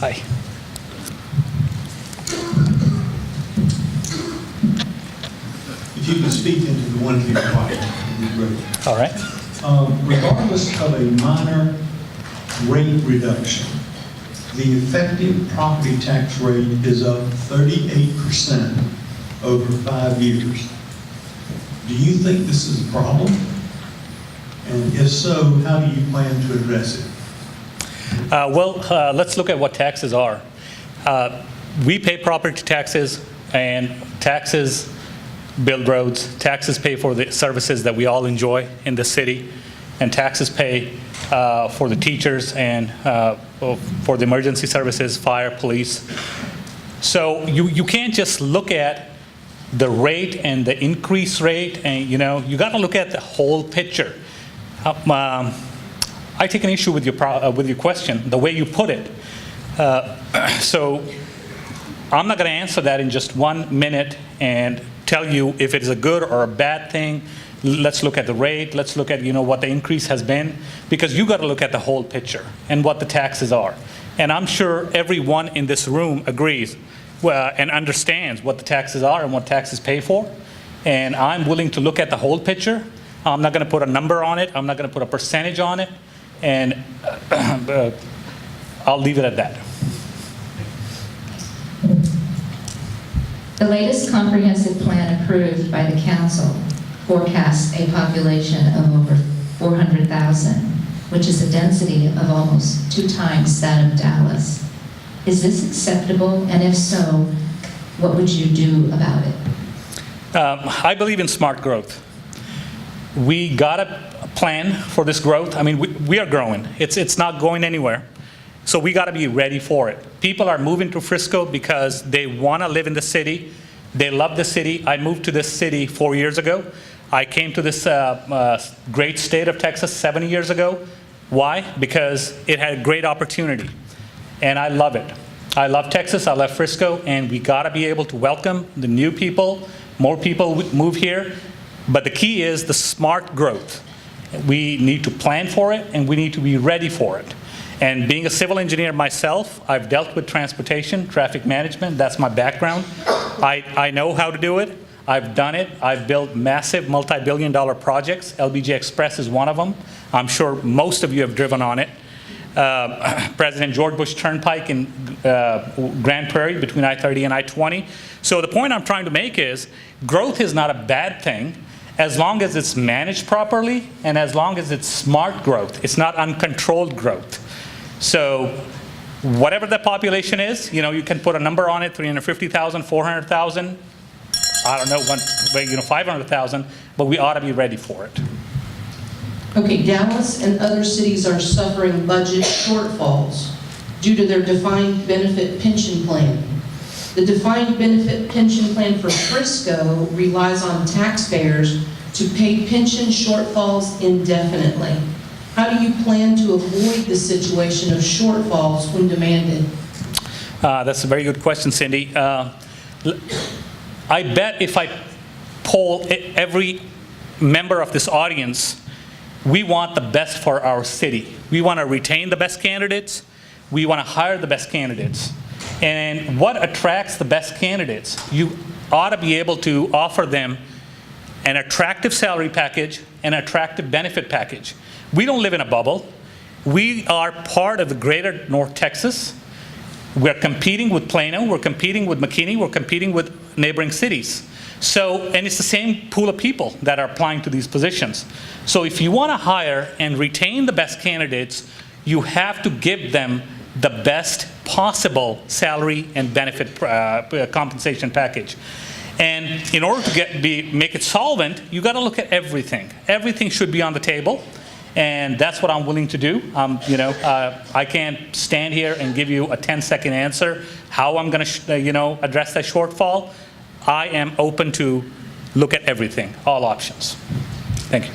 Hi. If you could speak into the one here, quiet, that'd be great. All right. Regardless of a minor rate reduction, the effective property tax rate is up 38% over 5 years. Do you think this is a problem? And if so, how do you plan to address it? Let's look at what taxes are. We pay property taxes, and taxes build roads. Taxes pay for the services that we all enjoy in the city, and taxes pay for the teachers and for the emergency services, fire, police. So you can't just look at the rate and the increase rate, and you got to look at the whole picture. I take an issue with your question, the way you put it. So I'm not going to answer that in just 1 minute and tell you if it is a good or a bad thing. Let's look at the rate. Let's look at what the increase has been, because you got to look at the whole picture and what the taxes are. And I'm sure everyone in this room agrees and understands what the taxes are and what taxes pay for. And I'm willing to look at the whole picture. I'm not going to put a number on it. I'm not going to put a percentage on it. And I'll leave it at that. The latest comprehensive plan approved by the council forecasts a population of over 400,000, which is a density of almost 2 times that of Dallas. Is this acceptable? And if so, what would you do about it? I believe in smart growth. We got a plan for this growth. I mean, we are growing. It's not going anywhere. So we got to be ready for it. People are moving to Frisco because they want to live in the city. They love the city. I moved to this city 4 years ago. I came to this great state of Texas 7 years ago. Why? Because it had a great opportunity. And I love it. I love Texas. I love Frisco. And we got to be able to welcome the new people. More people move here. But the key is the smart growth. We need to plan for it, and we need to be ready for it. And being a civil engineer myself, I've dealt with transportation, traffic management. That's my background. I know how to do it. I've done it. I've built massive multi-billion-dollar projects. LBJ Express is one of them. I'm sure most of you have driven on it. President George Bush Turnpike in Grand Prairie between I-30 and I-20. So the point I'm trying to make is growth is not a bad thing as long as it's managed properly and as long as it's smart growth. It's not uncontrolled growth. So whatever the population is, you can put a number on it, 350,000, 400,000, I don't know, 500,000, but we ought to be ready for it. Okay, Dallas and other cities are suffering budget shortfalls due to their defined benefit pension plan. The defined benefit pension plan for Frisco relies on taxpayers to pay pension shortfalls indefinitely. How do you plan to avoid the situation of shortfalls when demanded? That's a very good question, Cindy. I bet if I poll every member of this audience, we want the best for our city. We want to retain the best candidates. We want to hire the best candidates. And what attracts the best candidates? You ought to be able to offer them an attractive salary package, an attractive benefit package. We don't live in a bubble. We are part of the greater North Texas. We're competing with Plano, we're competing with McKinney, we're competing with neighboring cities. So, and it's the same pool of people that are applying to these positions. So if you want to hire and retain the best candidates, you have to give them the best possible salary and benefit compensation package. And in order to make it solvent, you got to look at everything. Everything should be on the table. And that's what I'm willing to do. I can't stand here and give you a 10-second answer how I'm going to, address that shortfall. I am open to look at everything, all options. Thank you.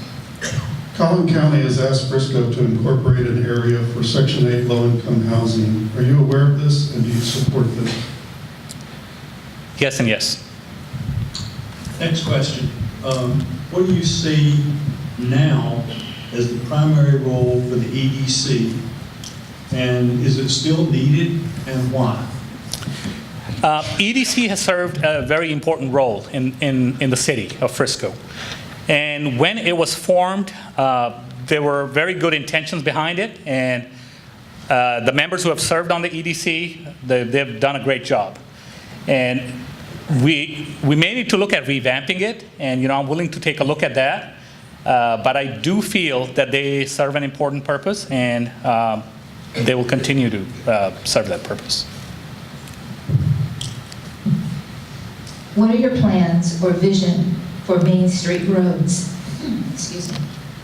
Collin County has asked Frisco to incorporate an area for Section 8 low-income housing. Are you aware of this, and do you support this? Yes and yes. Next question. What do you see now as the primary role for the EDC And is it still needed, and why? EDC has served a very important role in the city of Frisco. And when it was formed, there were very good intentions behind it, and the members who have served on the EDC, they've done a great job. And we may need to look at revamping it, and I'm willing to take a look at that. But I do feel that they serve an important purpose, and they will continue to serve that purpose. What are your plans or vision for Main Street roads, excuse me,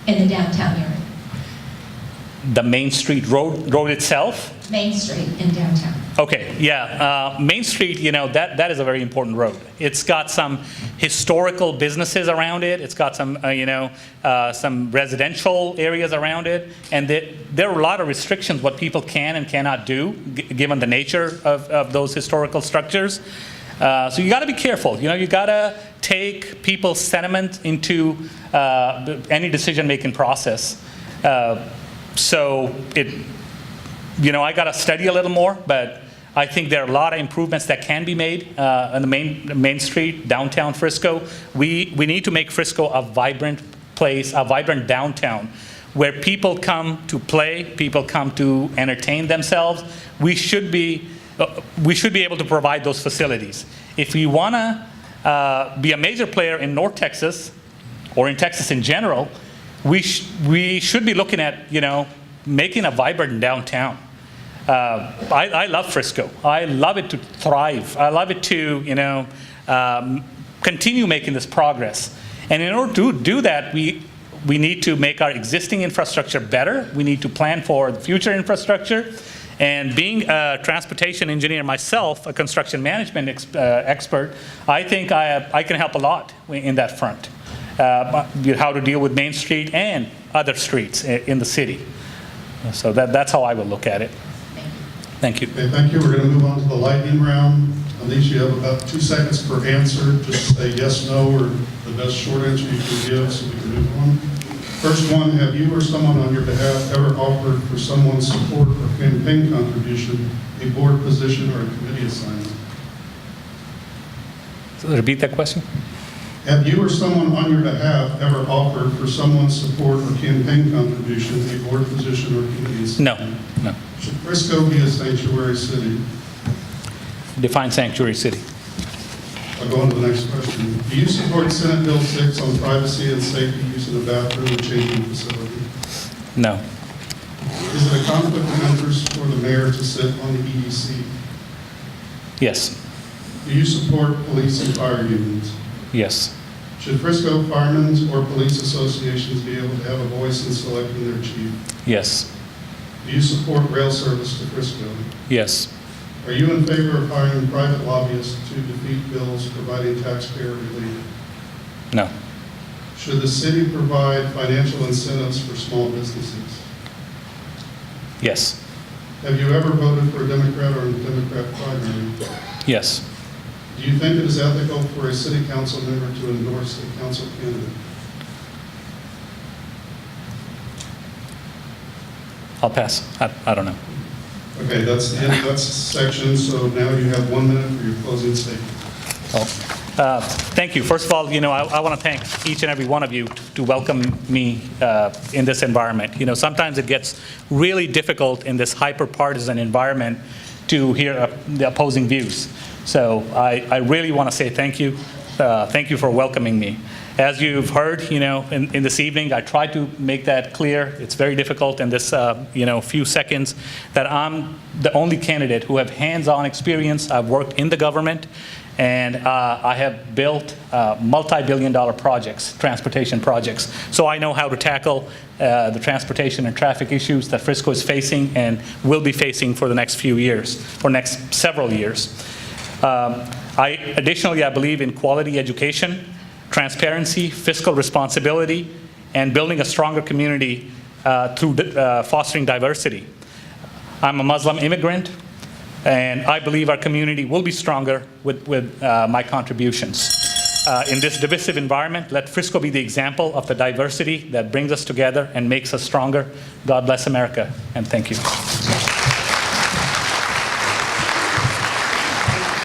in the downtown area? The Main Street road itself. Main Street in downtown. Okay, yeah. Main Street, that is a very important road. It's got some historical businesses around it. It's got some, some residential areas around it. And there are a lot of restrictions what people can and cannot do, given the nature of those historical structures. So you got to be careful. You got to take people's sentiment into any decision-making process. So I got to study a little more, but I think there are a lot of improvements that can be made on the Main Street, downtown Frisco. We need to make Frisco a vibrant place, a vibrant downtown, where people come to play, people come to entertain themselves. We should be able to provide those facilities. If we want to be a major player in North Texas, or in Texas in general, we should be looking at, making a vibrant downtown. I love Frisco. I love it to thrive. I love it to, continue making this progress. And in order to do that, we need to make our existing infrastructure better. We need to plan for the future infrastructure. And being a transportation engineer myself, a construction management expert, I think I can help a lot in that front. How to deal with Main Street and other streets in the city. So that's how I will look at it. Thank you. Okay, thank you. We're going to move on to the lightning round. On these, you have about 2 seconds per answer. Just say yes, no, or the best short answer you can give so we can move on. First one, have you or someone on your behalf ever offered for someone's support or campaign contribution a board position or a committee assignment? So repeat that question. Have you or someone on your behalf ever offered for someone's support or campaign contribution a board position or committee assignment? No. Should Frisco be a sanctuary city? Define sanctuary city. I'll go on to the next question. Do you support Senate Bill 6 on privacy and safety use of the bathroom and changing facility? No. Is it a conflict of interest for the mayor to sit on the EDC? Yes. Do you support police and fire unions? Yes. Should Frisco firemen's or police associations be able to have a voice in selecting their chief? Yes. Do you support rail service to Frisco? Yes. Are you in favor of hiring private lobbyists to defeat bills providing taxpayer relief? No. Should the city provide financial incentives for small businesses? Yes. Have you ever voted for a Democrat or a Democrat primary? Yes. Do you think it is ethical for a city council member to endorse a council candidate? I'll pass. I don't know. Okay, that's the end of that section, so now you have 1 minute for your closing statement. Thank you. First of all, I want to thank each and every one of you to welcome me in this environment. Sometimes it gets really difficult in this hyper-partisan environment to hear the opposing views. So I really want to say thank you. Thank you for welcoming me. As you've heard, in this evening, I tried to make that clear. It's very difficult in this, few seconds that I'm the only candidate who have hands-on experience. I've worked in the government, and I have built multi-billion-dollar projects, transportation projects. So I know how to tackle the transportation and traffic issues that Frisco is facing and will be facing for the next few years, or next several years. Additionally, I believe in quality education, transparency, fiscal responsibility, and building a stronger community through fostering diversity. I'm a Muslim immigrant, and I believe our community will be stronger with my contributions. In this divisive environment, let Frisco be the example of the diversity that brings us together and makes us stronger. God bless America, and thank you.